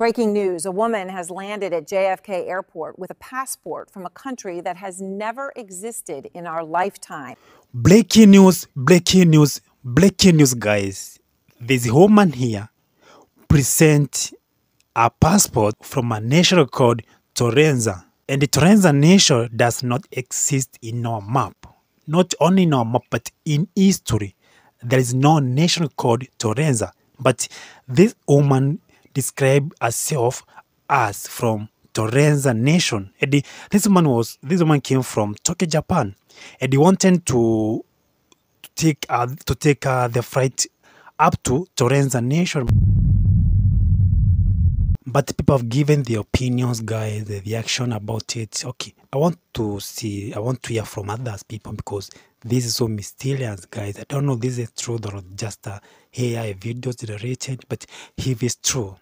Breaking news, a woman has landed at JFK Airport with a passport from a country that has never existed in our lifetime. Breaking news, guys. There's a woman here present a passport from a nation called Torenza. And the Torenza nation does not exist in our map. Not only in our map, but in history. There is no nation called Torenza. But this woman described herself as from Torenza nation. And this woman came from Tokyo, Japan. And they wanted to take the flight up to Torenza nation. But people have given their opinions, guys, the reaction about it. Okay, I want to hear from others people, because this is so mysterious, guys. I don't know if this is true or just AI videos generated, but if it's true,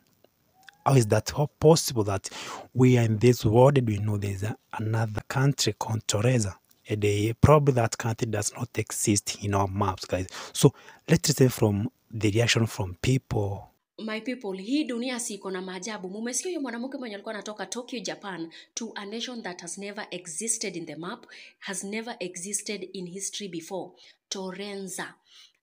how is that possible that we are in this world and we know there's another country called Torenza? And probably that country does not exist in our maps, guys. So let's listen from the reaction from people. My people, hii dunia siko na maajabu. Mumesikia huyo mwanamke mwenye alikuwa anatoka Tokyo, Japan to a nation that has never existed in the map, has never existed in history before. Torenza.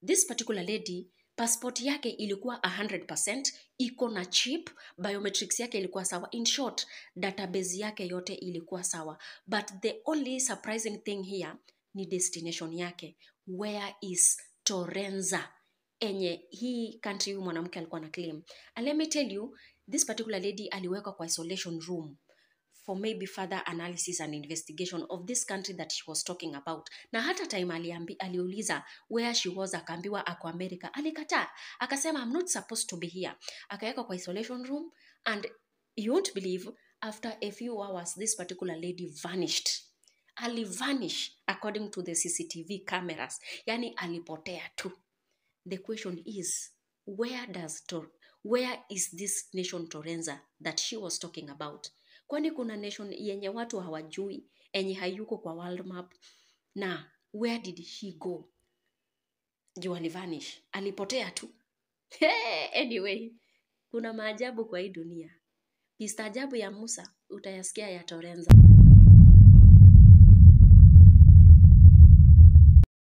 This particular lady, passport yake ilikuwa 100%, iko na chip, biometrics yake ilikuwa sawa. In short, database yake yote ilikuwa sawa. But the only surprising thing here ni destination yake. Where is Torenza? Enye hii country huyu mwanamke alikuwa na claim. And let me tell you, this particular lady aliwekwa kwa isolation room for maybe further analysis and investigation of this country that she was talking about. Na hata time aliuliza where she was, akaambiwa ako America. Alikataa, akasema I'm not supposed to be here. Akawekwa kwa isolation room, and you won't believe, after a few hours this particular lady vanished. Alivanish according to the CCTV cameras. Yani alipotea tu. The question is, where is this nation Torenza that she was talking about? Kwani kuna nation yenye watu hawajui, enye hayuko kwa world map? Na where did he go? Juu alivanish, alipotea tu. Anyway, kuna maajabu kwa hii dunia. Kistaajabu ya Musa, utayasikia ya Torenza.